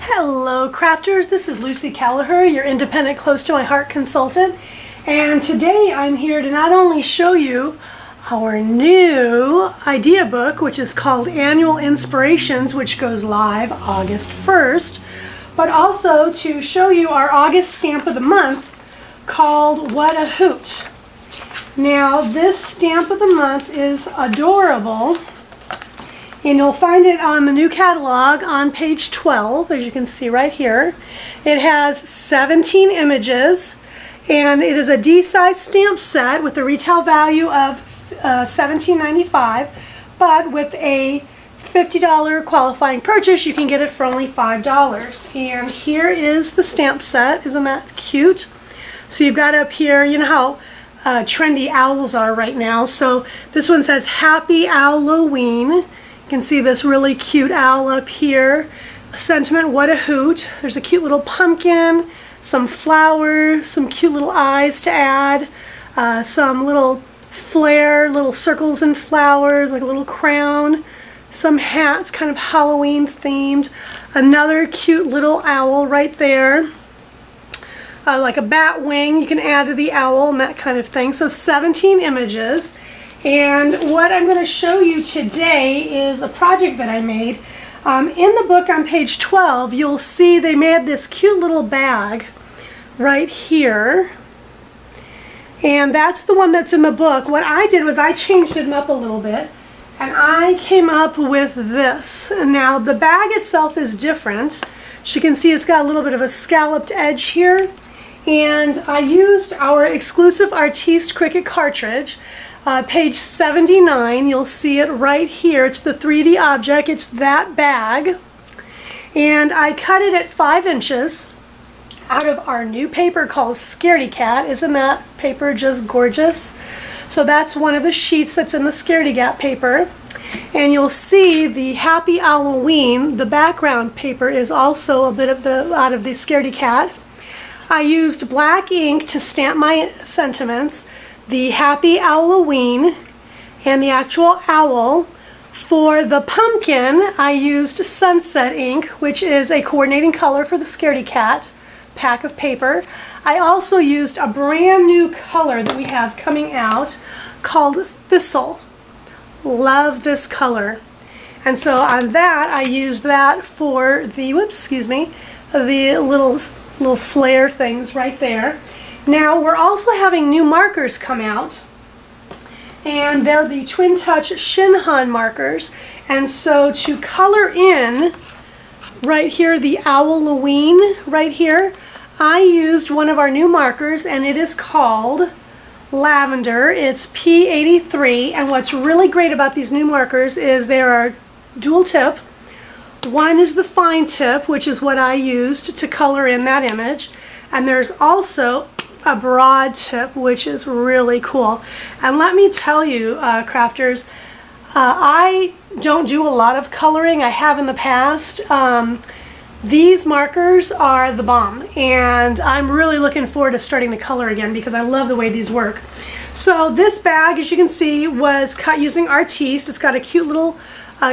Hello crafters, this is Lucy Kelleher, your independent close to my heart consultant, and today I'm here to not only show you our new idea book, which is called Annual Inspirations, which goes live August 1st, but also to show you our August stamp of the month called What a Hoot. Now this stamp of the month is adorable. And you'll find it on the new catalog on page 12, as you can see right here. It has 17 images, and it is a D-size stamp set with a retail value of $17.95, but with a $50 qualifying purchase, you can get it for only $5. And here is the stamp set. Isn't that cute? So you've got up here, you know how trendy owls are right now. So this one says Happy Owloween. You can see this really cute owl up here. Sentiment, what a hoot. There's a cute little pumpkin, some flowers, some cute little eyes to add, some little flare, little circles and flowers, like a little crown, some hats, kind of Halloween themed, another cute little owl right there, like a bat wing you can add to the owl and that kind of thing. So 17 images. And what I'm going to show you today is a project that I made. In the book on page 12, you'll see they made this cute little bag right here. And that's the one that's in the book. What I did was I changed it up a little bit, and I came up with this. Now the bag itself is different. As you can see, it's got a little bit of a scalloped edge here. And I used our exclusive Artiste Cricut cartridge. Page 79, you'll see it right here. It's the 3D object. It's that bag. And I cut it at 5 inches out of our new paper called Scaredy Cat. Isn't that paper just gorgeous? So that's one of the sheets that's in the Scaredy Cat paper. And you'll see the Happy Owloween, the background paper, is also a bit of out of the Scaredy Cat. I used black ink to stamp my sentiments, the Happy Owloween, and the actual owl. For the pumpkin, I used Sunset ink, which is a coordinating color for the Scaredy Cat pack of paper. I also used a brand new color that we have coming out called Thistle. Love this color. And so on that, I used that for the, the little flare things right there. Now we're also having new markers come out, and they're the Twin Touch Shinhan markers. And so to color in right here the Owloween right here, I used one of our new markers, and it is called Lavender. It's P83, and what's really great about these new markers is they are dual tip. One is the fine tip, which is what I used to color in that image, and there's also a broad tip, which is really cool. And let me tell you, crafters, I don't do a lot of coloring. I have in the past. These markers are the bomb, and I'm really looking forward to starting to color again because I love the way these work. So this bag, as you can see, was cut using Artiste. It's got a cute little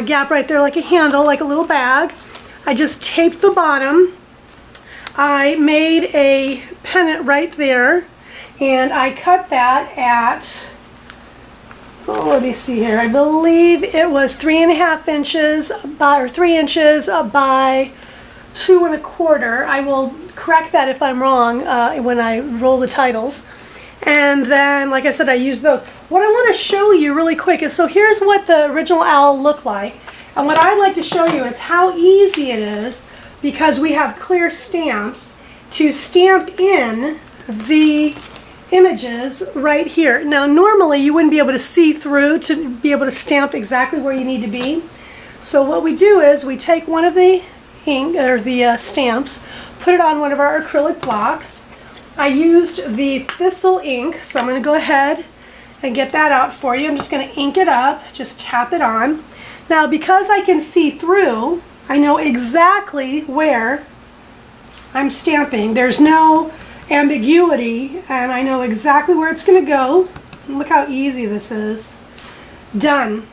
gap right there, like a handle, like a little bag. I just taped the bottom. I made a pennant right there, and I cut that at, oh, let me see here, I believe it was 3.5 inches by, or 3 inches by 2 1/4. I will correct that if I'm wrong when I roll the titles. And then, like I said, I used those. What I want to show you really quick is, so here's what the original owl looked like. And what I'd like to show you is how easy it is, because we have clear stamps, to stamp in the images right here. Now normally you wouldn't be able to see through to be able to stamp exactly where you need to be. So what we do is we take one of the ink or the stamps, put it on one of our acrylic blocks. I used the Thistle ink, so I'm going to go ahead and get that out for you. I'm just going to ink it up, just tap it on. Now because I can see through, I know exactly where I'm stamping. There's no ambiguity, and I know exactly where it's going to go. And look how easy this is. Done.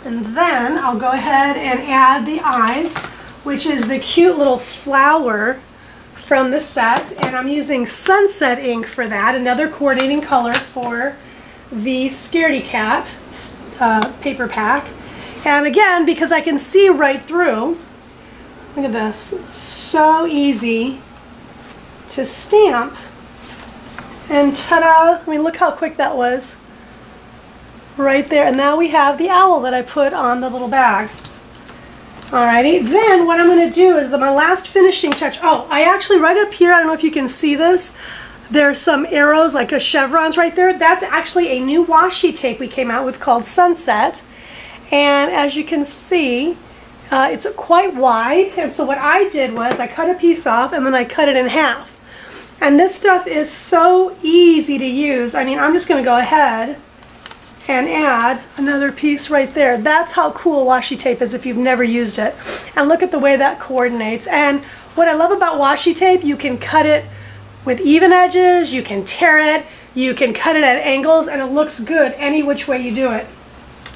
And then I'll go ahead and add the eyes which is the cute little flower from the set, and I'm using Sunset ink for that, another coordinating color for the Scaredy Cat paper pack. And again, because I can see right through, look at this, it's so easy to stamp. And ta-da! I mean, look how quick that was. Right there. And now we have the owl that I put on the little bag. Alrighty, then what I'm going to do is my last finishing touch. Oh, I actually, right up here, I don't know if you can see this, there's some arrows, like a chevrons right there. That's actually a new washi tape we came out with called Sunset. And as you can see, it's quite wide. And so what I did was I cut a piece off and then I cut it in half. And this stuff is so easy to use. I mean, I'm just going to go ahead and add another piece right there. That's how cool washi tape is if you've never used it. And look at the way that coordinates. And what I love about washi tape, you can cut it with even edges, you can tear it, you can cut it at angles, and it looks good any which way you do it.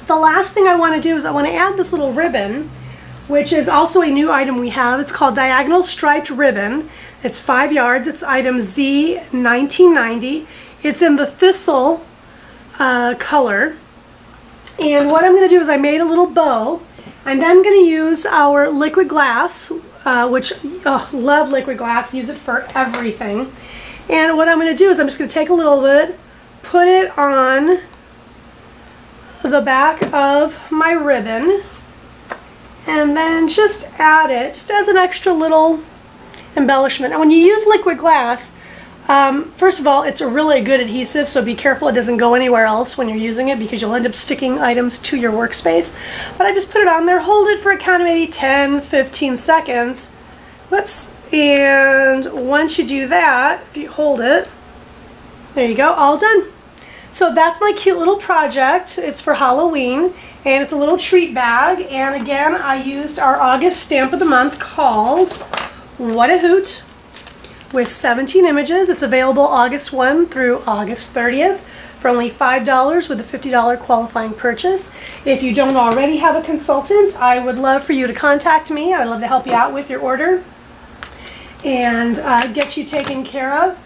The last thing I want to do is I want to add this little ribbon, which is also a new item we have. It's called Diagonal Striped Ribbon. It's 5 yards. It's item Z1990. It's in the thistle color. And what I'm going to do is I made a little bow, and then I'm going to use our liquid glass, which love liquid glass, use it for everything. And what I'm going to do is I'm just going to take a little bit, put it on the back of my ribbon, and then just add it just as an extra little embellishment. And when you use liquid glass, first of all, it's a really good adhesive, so be careful it doesn't go anywhere else when you're using it, because you'll end up sticking items to your workspace. But I just put it on there, hold it for a count of maybe 10-15 seconds. Whoops. And once you do that, if you hold it, there you go, all done. So that's my cute little project. It's for Halloween, and it's a little treat bag. And again, I used our August stamp of the month called What a Hoot, with 17 images. It's available August 1 through August 30th for only $5 with a $50 qualifying purchase. If you don't already have a consultant, I would love for you to contact me. I'd love to help you out with your order and get you taken care of.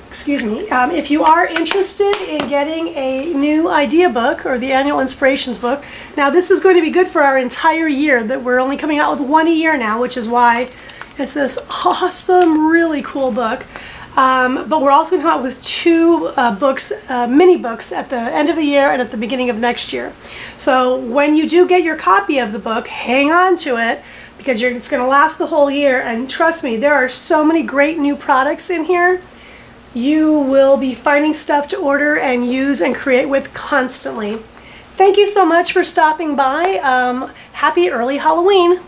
Excuse me. If you are interested in getting a new idea book or the annual inspirations book, now this is going to be good for our entire year. That we're only coming out with one a year now, which is why it's this awesome, really cool book. But we're also going to come out with two books, mini books, at the end of the year and at the beginning of next year. So when you do get your copy of the book, hang on to it, because it's going to last the whole year. And trust me, there are so many great new products in here. You will be finding stuff to order and use and create with constantly. Thank you so much for stopping by. Happy early Halloween.